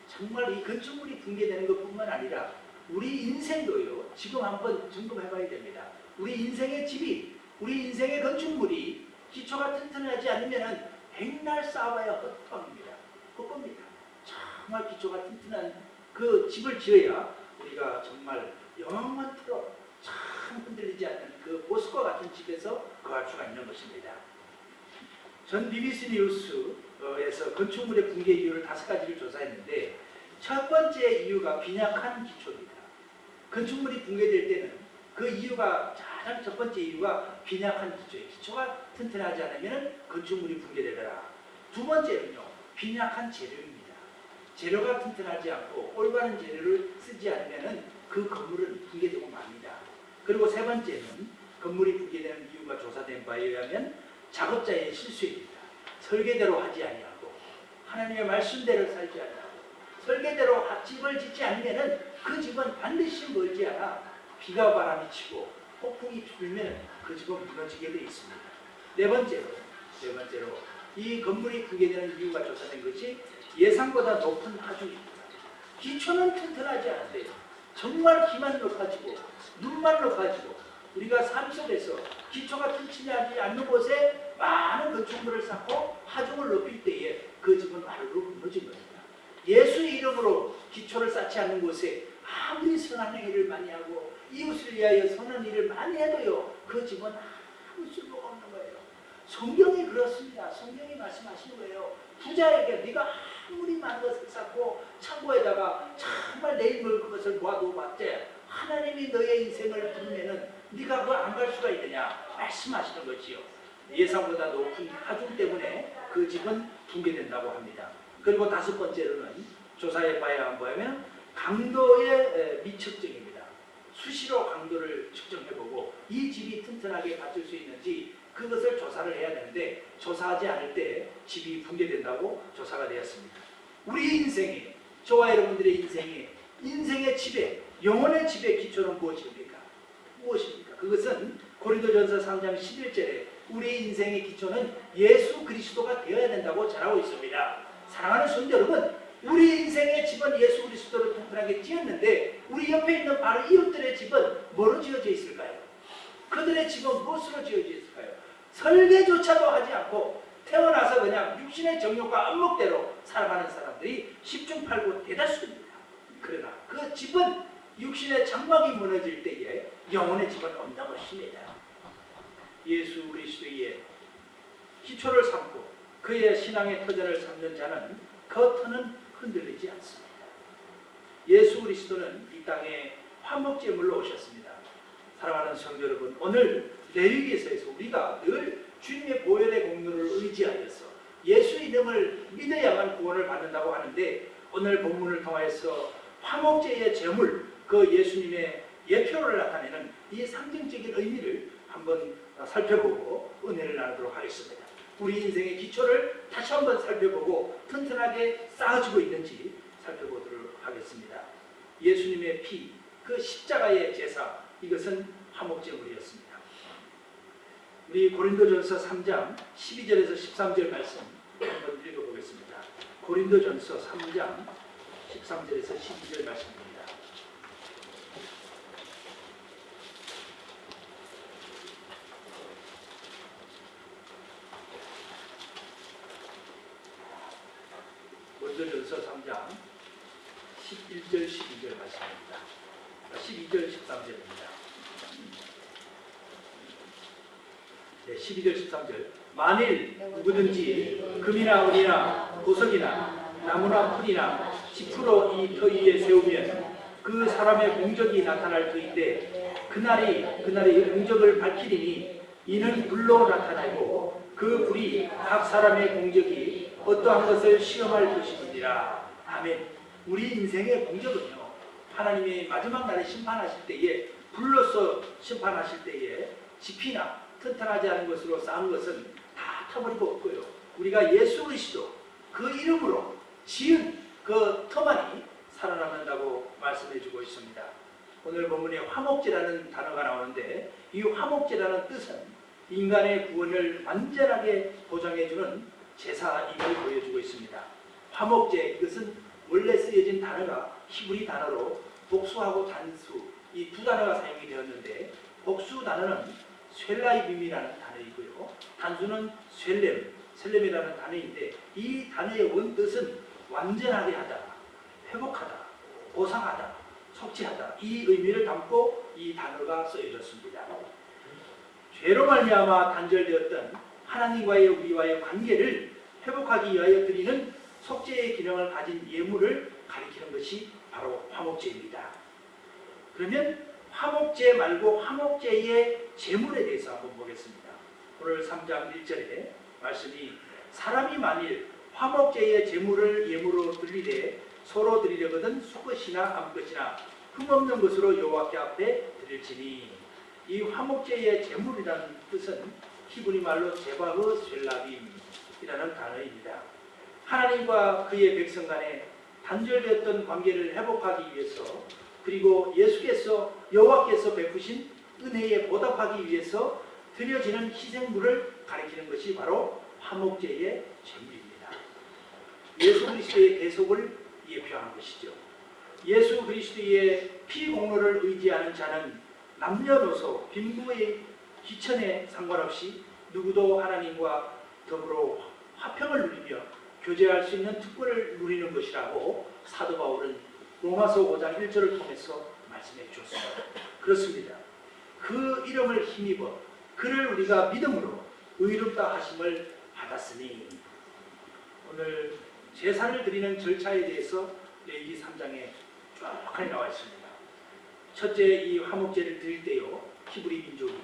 정말 이 건축물이 붕괴되는 것뿐만 아니라 우리 인생도요. 지금 한번 점검해봐야 됩니다. 우리 인생의 집이, 우리 인생의 건축물이 기초가 튼튼하지 않으면 백날 쌓아봐야 헛헛합니다. 헛겁니다. 정말 기초가 튼튼한 그 집을 지어야 우리가 정말 영원토록 참 흔들리지 않는 그 보석과 같은 집에서 거할 수가 있는 것입니다. 전 BBC 뉴스 에서 건축물의 붕괴 이유를 5가지를 조사했는데 첫 번째 이유가 빈약한 기초입니다. 건축물이 붕괴될 때는 그 이유가 가장 첫 번째 이유가 빈약한 기초예요. 기초가 튼튼하지 않으면 건축물이 붕괴되더라. 두 번째는요, 빈약한 재료입니다. 재료가 튼튼하지 않고 올바른 재료를 쓰지 않으면 그 건물은 붕괴되고 맙니다. 그리고 세 번째는 건물이 붕괴되는 이유가 조사된 바에 의하면 작업자의 실수입니다. 설계대로 하지 아니하고 하나님의 말씀대로 살지 아니하고 설계대로 집을 짓지 않으면 그 집은 반드시 멀지 않아 비가 바람이 치고 폭풍이 불면 그 집은 무너지게 되어 있습니다. 네 번째로 이 건물이 붕괴되는 이유가 조사된 것이 예상보다 높은 하중입니다. 기초는 튼튼하지 않은데 정말 기만 높아지고 눈만 높아지고 우리가 삶 속에서 기초가 튼튼하지 않는 곳에 많은 건축물을 쌓고 하중을 높일 때에 그 집은 하루로 무너진 겁니다. 예수의 이름으로 기초를 쌓지 않는 곳에 아무리 선한 행위를 많이 하고 이웃을 위하여 선한 일을 많이 해도요, 그 집은 아무 쓸모가 없는 거예요. 성경이 그렇습니다. 성경이 말씀하시는 거예요. 부자에게 네가 아무리 많은 것을 쌓고 창고에다가 정말 내일 먹을 것을 모아두고 봤대. 하나님이 너의 인생을 부르면은 네가 그거 안 갈 수가 있느냐 말씀하시는 것이요. 예상보다 높은 하중 때문에 그 집은 붕괴된다고 합니다. 그리고 5번째로는 조사해 봐야 한다면 강도의 미측정입니다. 수시로 강도를 측정해보고 이 집이 튼튼하게 받칠 수 있는지 그것을 조사를 해야 되는데 조사하지 않을 때 집이 붕괴된다고 조사가 되었습니다. 우리 인생에 저와 여러분들의 인생의 집에 영혼의 집의 기초는 무엇입니까? 그것은 고린도전서 3장 11절에 우리 인생의 기초는 예수 그리스도가 되어야 된다고 전하고 있습니다. 사랑하는 성도 여러분, 우리 인생의 집은 예수 그리스도를 튼튼하게 지었는데 우리 옆에 있는 바로 이웃들의 집은 뭐로 지어져 있을까요? 그들의 집은 무엇으로 지어져 있을까요? 설계조차도 하지 않고 태어나서 그냥 육신의 정욕과 안목대로 살아가는 사람들이 10중 8구 대다수입니다. 그러나 그 집은 육신의 장막이 무너질 때에 영혼의 집은 온다고 하십니다. 예수 그리스도의 기초를 삼고 그의 신앙의 터전을 삼는 자는 그 터는 흔들리지 않습니다. 예수 그리스도는 이 땅에 화목제물로 오셨습니다. 사랑하는 성도 여러분, 오늘 레위기에서 우리가 늘 주님의 보혈의 공로를 의지하여서 예수 이름을 믿어야만 구원을 받는다고 하는데 오늘 본문을 통하여서 화목제의 제물, 그 예수님의 예표를 나타내는 이 상징적인 의미를 한번 살펴보고 은혜를 나누도록 하겠습니다. 우리 인생의 기초를 다시 한번 살펴보고 튼튼하게 쌓아지고 있는지 살펴보도록 하겠습니다. 예수님의 피, 그 십자가의 제사, 이것은 화목제물이었습니다. 우리 고린도전서 3장 12절에서 13절 말씀 한번 읽어보겠습니다. 고린도전서 3장 13절에서 12절 말씀입니다. 고린도전서 3장 11절 12절 말씀입니다. 12절 13절입니다. 12절 13절 만일 누구든지 금이나 은이나 보석이나 나무나 풀이나 지푸로 이 터 위에 세우면 그 사람의 공적이 나타날 터인데 그날이 공적을 밝히리니 이는 불로 나타나고 그 불이 각 사람의 공적이 어떠한 것을 시험할 것이니라. 아멘. 우리 인생의 공적은요, 하나님이 마지막 날에 심판하실 때에 불로서 심판하실 때에 지피나 튼튼하지 않은 것으로 쌓은 것은 다 타버리고 없고요. 우리가 예수 그리스도 그 이름으로 지은 그 터만이 살아남는다고 말씀해주고 있습니다. 오늘 본문에 화목제라는 단어가 나오는데 이 화목제라는 뜻은 인간의 구원을 완전하게 보장해주는 제사임을 보여주고 있습니다. 화목제, 이것은 원래 쓰여진 단어가 히브리 단어로 복수하고 단수, 이 두 단어가 사용이 되었는데 복수 단어는 셀라이빔이라는 단어이고요. 단수는 셀렘이라는 단어인데 이 단어의 원뜻은 완전하게 하다, 회복하다, 보상하다, 속죄하다, 이 의미를 담고 이 단어가 쓰여졌습니다. 죄로 말미암아 단절되었던 하나님과의 우리와의 관계를 회복하기 위하여 드리는 속죄의 기능을 가진 예물을 가리키는 것이 바로 화목제입니다. 그러면 화목제 말고 화목제의 제물에 대해서 한번 보겠습니다. 오늘 3장 1절에 말씀이 사람이 만일 화목제의 제물을 예물로 드리되 서로 드리려거든 수것이나 암것이나 흠없는 것으로 여호와께 앞에 드릴지니, 이 화목제의 제물이라는 뜻은 히브리 말로 제바흐 셀라빔이라는 단어입니다. 하나님과 그의 백성 간에 단절되었던 관계를 회복하기 위해서, 그리고 여호와께서 베푸신 은혜에 보답하기 위해서 드려지는 희생물을 가리키는 것이 바로 화목제의 제물입니다. 예수 그리스도의 대속을 예표하는 것이죠. 예수 그리스도의 피 공로를 의지하는 자는 남녀노소 빈부의 기천에 상관없이 누구도 하나님과 더불어 화평을 누리며 교제할 수 있는 특권을 누리는 것이라고 사도 바울은 로마서 5장 1절을 통해서 말씀해 주었습니다. 그렇습니다. 그 이름을 힘입어 그를 우리가 믿음으로 의롭다 하심을 받았으니, 오늘 제사를 드리는 절차에 대해서 레위기 3장에 쫙 나와 있습니다. 첫째, 이 화목제를 드릴 때요, 히브리 민족이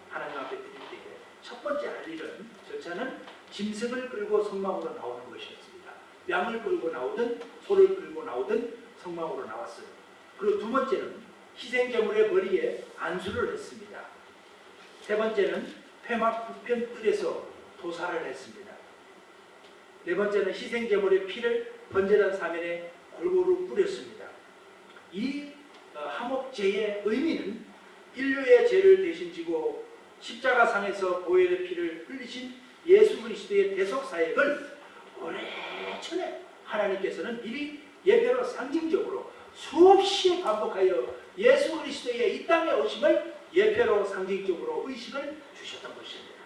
하나님 앞에 드릴 때에 첫 번째 할 일은, 절차는 짐승을 끌고 성막으로 나오는 것이었습니다. 양을 끌고 나오든 소를 끌고 나오든 성막으로 나왔어요. 그리고 두 번째는 희생제물의 머리에 안수를 했습니다. 세 번째는 회막 부편 뜰에서 도사를 했습니다. 네 번째는 희생제물의 피를 번제단 사면에 골고루 뿌렸습니다. 이 화목제의 의미는 인류의 죄를 대신 지고 십자가상에서 보혈의 피를 흘리신 예수 그리스도의 대속 사역을 오래전에 하나님께서는 미리 예표로 상징적으로 수없이 반복하여 예수 그리스도의 이 땅에 오심을 예표로 상징적으로 의식을 주셨던 것입니다.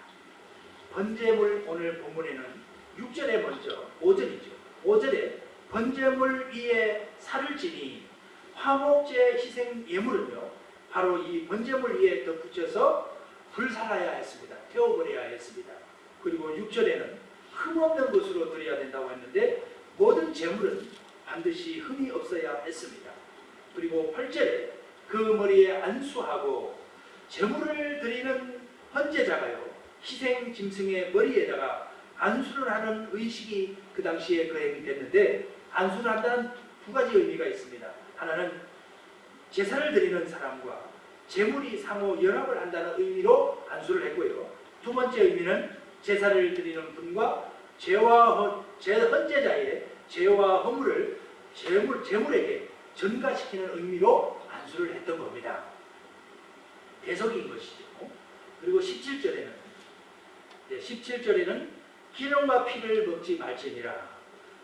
번제물, 오늘 본문에는 6절에 먼저 5절이죠. 5절에 번제물 위에 살을 지니, 화목제 희생 예물은요 바로 이 번제물 위에 덧붙여서 불살라야 했습니다. 태워버려야 했습니다. 그리고 6절에는 흠없는 것으로 드려야 된다고 했는데, 모든 제물은 반드시 흠이 없어야 했습니다. 그리고 8절에 그 머리에 안수하고, 제물을 드리는 헌제자가요 희생 짐승의 머리에다가 안수를 하는 의식이 그 당시에 거행됐는데, 안수를 한다는 두 가지 의미가 있습니다. 하나는 제사를 드리는 사람과 제물이 상호 연합을 한다는 의미로 안수를 했고요. 두 번째 의미는 제사를 드리는 분과 헌제자의 죄와 허물을 제물에게 전가시키는 의미로 안수를 했던 겁니다. 대속인 것이죠. 그리고 17절에는 기름과 피를 먹지 말지니라.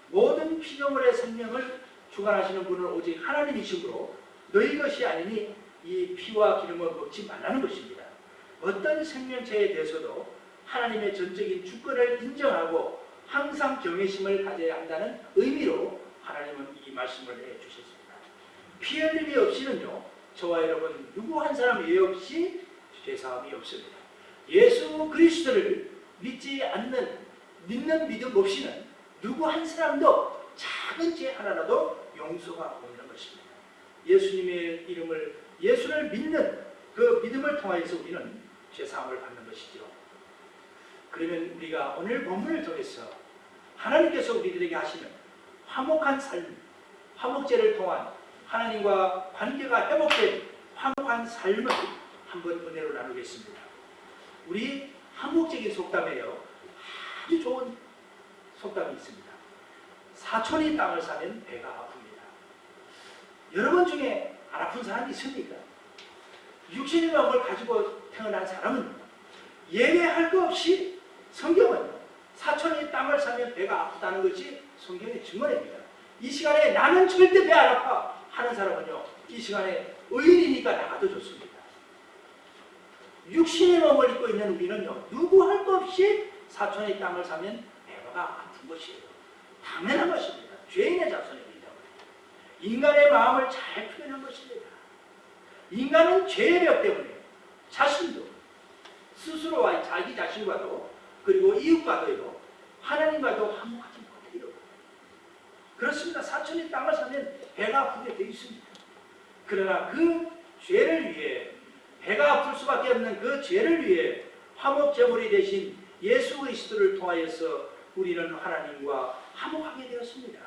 모든 피조물의 생명을 주관하시는 분은 오직 하나님이시므로 너희 것이 아니니 이 피와 기름을 먹지 말라는 것입니다. 어떤 생명체에 대해서도 하나님의 전적인 주권을 인정하고 항상 경외심을 가져야 한다는 의미로 하나님은 이 말씀을 해주셨습니다. 피 흘림이 없이는요, 저와 여러분 누구 한 사람 예외 없이 죄사함이 없습니다. 예수 그리스도를 믿는 믿음 없이는 누구 한 사람도 작은 죄 하나라도 용서가 없는 것입니다. 예수님의 이름을, 예수를 믿는 그 믿음을 통하여서 우리는 죄사함을 받는 것이죠. 그러면 우리가 오늘 본문을 통해서 하나님께서 우리들에게 하시는 화목한 삶, 화목제를 통한 하나님과 관계가 회복된 화목한 삶을 한번 은혜로 나누겠습니다. 우리 한국적인 속담에요, 아주 좋은 속담이 있습니다. 사촌이 땅을 사면 배가 아픕니다. 여러분 중에 안 아픈 사람이 있습니까? 육신의 마음을 가지고 태어난 사람은 예외할 거 없이 성경은 사촌이 땅을 사면 배가 아프다는 것이 성경의 증언입니다. 이 시간에 나는 절대 배 안 아파 하는 사람은요, 이 시간에 의인이니까 나가도 좋습니다. 육신의 몸을 입고 있는 우리는요, 누구 할 것 없이 사촌의 땅을 사면 배가 아픈 것이에요. 당연한 것입니다. 죄인의 자손이기 때문에. 인간의 마음을 잘 표현한 것입니다. 인간은 죄의 벽 때문에 자신도 스스로와 자기 자신과도 그리고 이웃과도요, 하나님과도 화목하지 못해요. 그렇습니다. 사촌이 땅을 사면 배가 아프게 되어 있습니다. 그러나 그 죄를 위해, 배가 아플 수밖에 없는 그 죄를 위해 화목제물이 되신 예수 그리스도를 통하여서 우리는 하나님과 화목하게 되었습니다.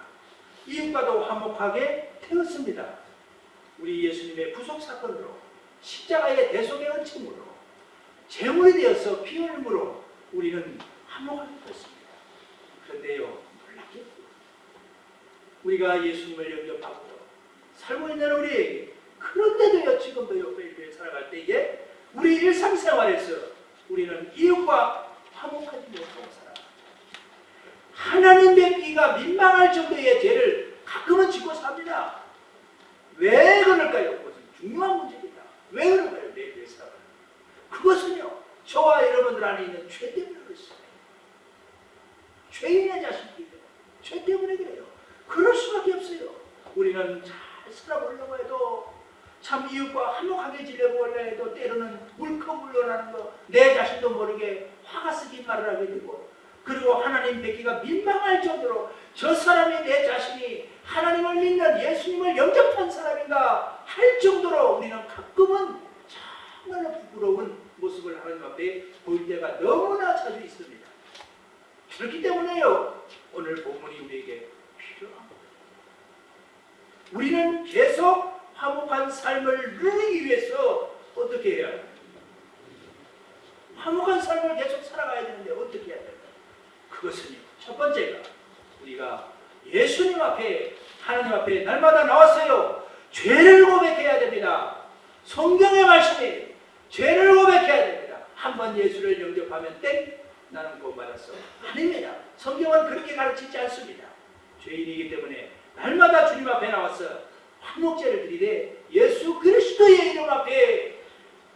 이웃과도 화목하게 되었습니다. 우리 예수님의 구속사건으로, 십자가의 대속의 은총으로, 제물이 되어서 피 흘림으로 우리는 화목하게 되었습니다. 그런데요, 놀랍게도 우리가 예수님을 영접하고 살고 있는 우리에게, 그런데도요, 지금도요, 매일매일 살아갈 때에 우리 일상생활에서 우리는 이웃과 화목하지 못하고 살아갑니다. 하나님 뵙기가 민망할 정도의 죄를 가끔은 짓고 삽니다. 왜 그럴까요? 그것은 중요한 문제입니다. 왜 그럴까요? 매일매일 살아가는. 그것은요, 저와 여러분들 안에 있는 죄 때문에 그렇습니다. 죄인의 자식이기 때문에, 죄 때문에 그래요. 그럴 수밖에 없어요. 우리는 잘 살아보려고 해도, 참 이웃과 화목하게 지내보려고 해도 때로는 울컥 울려나는 거, 내 자신도 모르게 화가 쓰긴 말을 하게 되고, 그리고 하나님 뵙기가 민망할 정도로 저 사람이, 내 자신이 하나님을 믿는 예수님을 영접한 사람인가 할 정도로 우리는 가끔은 정말로 부끄러운 모습을 하나님 앞에 보일 때가 너무나 자주 있습니다. 그렇기 때문에요, 오늘 본문이 우리에게 필요합니다. 우리는 계속 화목한 삶을 누리기 위해서 어떻게 해야 합니까? 화목한 삶을 계속 살아가야 되는데 어떻게 해야 될까요? 그것은요, 첫 번째가 우리가 예수님 앞에, 하나님 앞에 날마다 나왔어요. 죄를 고백해야 됩니다. 성경의 말씀이 죄를 고백해야 됩니다. 한번 예수를 영접하면 땡, 나는 구원받았어. 아닙니다. 성경은 그렇게 가르치지 않습니다. 죄인이기 때문에 날마다 주님 앞에 나와서 화목제를 드리되 예수 그리스도의 이름 앞에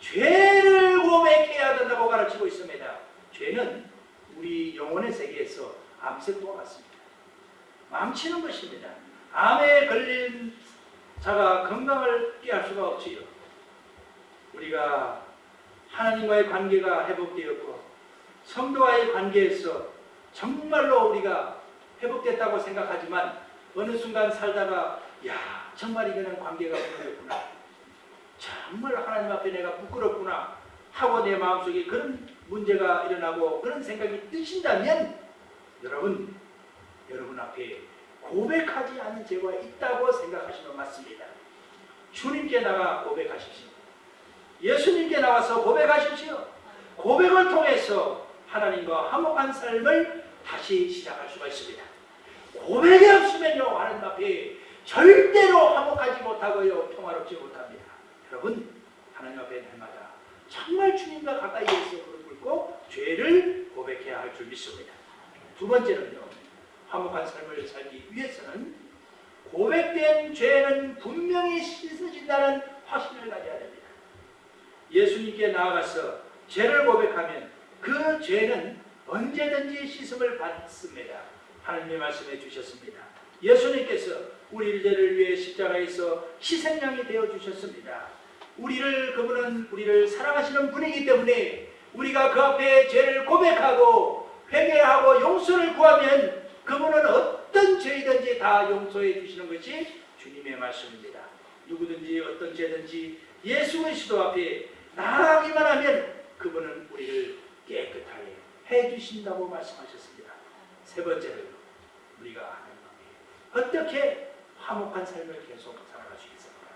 죄를 고백해야 된다고 가르치고 있습니다. 죄는 우리 영혼의 세계에서 암세포와 같습니다. 망치는 것입니다. 암에 걸린 자가 건강을 깨할 수가 없지요. 우리가 하나님과의 관계가 회복되었고 성도와의 관계에서 정말로 우리가 회복됐다고 생각하지만 어느 순간 살다가 야, 정말 이거는 관계가 무너졌구나, 정말 하나님 앞에 내가 부끄럽구나 하고 내 마음속에 그런 문제가 일어나고 그런 생각이 드신다면 여러분 앞에 고백하지 않은 죄가 있다고 생각하시면 맞습니다. 주님께 나가 고백하십시오. 예수님께 나와서 고백하십시오. 고백을 통해서 하나님과 화목한 삶을 다시 시작할 수가 있습니다. 고백이 없으면요, 하나님 앞에 절대로 화목하지 못하고요, 평화롭지 못합니다. 여러분, 하나님 앞에 날마다 정말 주님과 가까이에서 무릎 꿇고 죄를 고백해야 할 줄 믿습니다. 두 번째는요, 화목한 삶을 살기 위해서는 고백된 죄는 분명히 씻어진다는 확신을 가져야 됩니다. 예수님께 나아가서 죄를 고백하면 그 죄는 언제든지 씻음을 받습니다. 하나님의 말씀해 주셨습니다. 예수님께서 우리 죄를 위해 십자가에서 희생양이 되어 주셨습니다. 그분은 우리를 사랑하시는 분이기 때문에 우리가 그 앞에 죄를 고백하고 회개하고 용서를 구하면 그분은 어떤 죄이든지 다 용서해 주시는 것이 주님의 말씀입니다. 누구든지 어떤 죄든지 예수 그리스도 앞에 나아가기만 하면 그분은 우리를 깨끗하게 해주신다고 말씀하셨습니다. 세 번째로 우리가 하나님 앞에 어떻게 화목한 삶을 계속 살아갈 수 있습니까?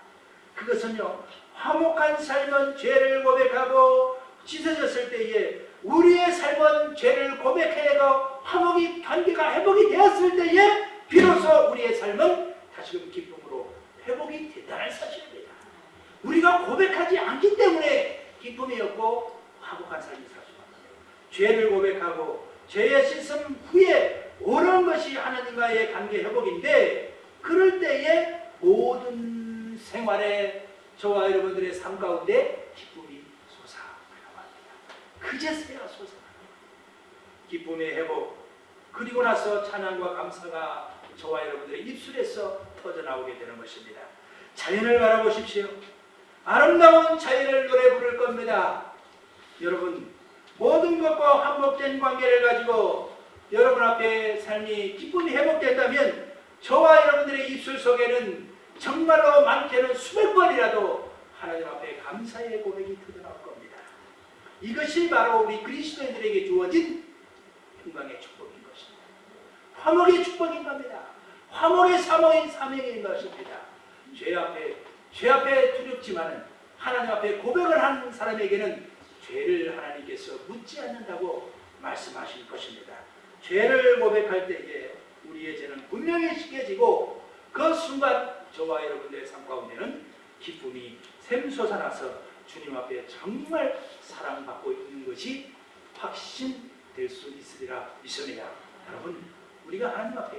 그것은요, 화목한 삶은 죄를 고백하고 씻어졌을 때에 우리의 삶은 죄를 고백해서 화목이 관계가 회복이 되었을 때에 비로소 우리의 삶은 다시금 기쁨으로 회복이 된다는 사실입니다. 우리가 고백하지 않기 때문에 기쁨이 없고 화목한 삶이 살 수가 없어요. 죄를 고백하고 죄의 씻음 후에 오는 것이 하나님과의 관계 회복인데, 그럴 때에 모든 생활에 저와 여러분들의 삶 가운데 기쁨이 솟아나갑니다. 그제서야 솟아납니다. 기쁨의 회복, 그리고 나서 찬양과 감사가 저와 여러분들의 입술에서 터져나오게 되는 것입니다. 자연을 바라보십시오. 아름다운 자연을 노래 부를 겁니다. 여러분, 모든 것과 화목된 관계를 가지고 여러분 앞에 삶이 기쁨이 회복됐다면 저와 여러분들의 입술 속에는 정말로 많게는 수백 번이라도 하나님 앞에 감사의 고백이 터져나올 겁니다. 이것이 바로 우리 그리스도인들에게 주어진 평강의 축복인 것입니다. 화목의 축복인 겁니다. 화목의 사명인 것입니다. 죄 앞에 두렵지만은 하나님 앞에 고백을 하는 사람에게는 죄를 하나님께서 묻지 않는다고 말씀하실 것입니다. 죄를 고백할 때에 우리의 죄는 분명히 씻겨지고 그 순간 저와 여러분들의 삶 가운데는 기쁨이 샘솟아나서 주님 앞에 정말 사랑받고 있는 것이 확신될 수 있으리라 믿습니다. 여러분, 우리가 하나님 앞에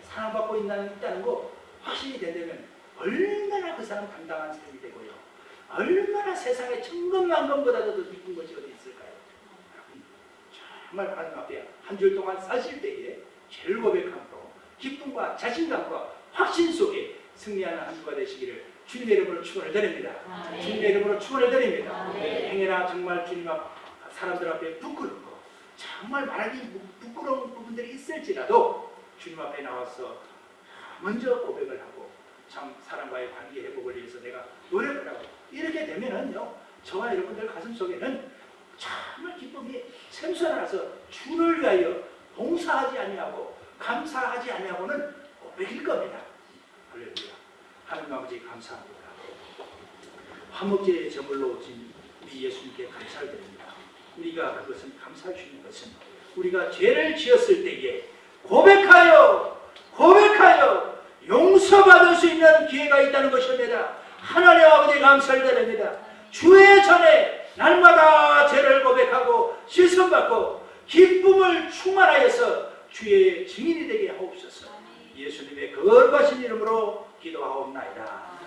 사랑받고 있다는 거 확신이 된다면 얼마나 그 사람 감당한 삶이 되고요, 얼마나 세상에 천금만금보다도 더 기쁜 것이 어디 있을까요? 여러분, 정말 하나님 앞에 한 줄 동안 사실 때에 죄를 고백함으로 기쁨과 자신감과 확신 속에 승리하는 한 주가 되시기를 주님의 이름으로 축원을 드립니다. 주님의 이름으로 축원을 드립니다. 행여나 정말 주님 앞 사람들 앞에 부끄럽고 정말 말하기 부끄러운 부분들이 있을지라도 주님 앞에 나와서 먼저 고백을 하고 참 사람과의 관계 회복을 위해서 내가 노력을 하고 이렇게 되면은요, 저와 여러분들 가슴 속에는 정말 기쁨이 샘솟아나서 주를 위하여 봉사하지 아니하고 감사하지 아니하고는 고백일 겁니다. 할렐루야. 하나님 아버지 감사합니다. 화목제의 제물로 오신 우리 예수님께 감사를 드립니다. 우리가 그것은 감사할 수 있는 것은 우리가 죄를 지었을 때에 고백하여 용서받을 수 있는 기회가 있다는 것입니다. 하나님 아버지 감사를 드립니다. 주의 전에 날마다 죄를 고백하고 씻음받고 기쁨을 충만하여서 주의 증인이 되게 하옵소서. 예수님의 거룩하신 이름으로 기도하옵나이다.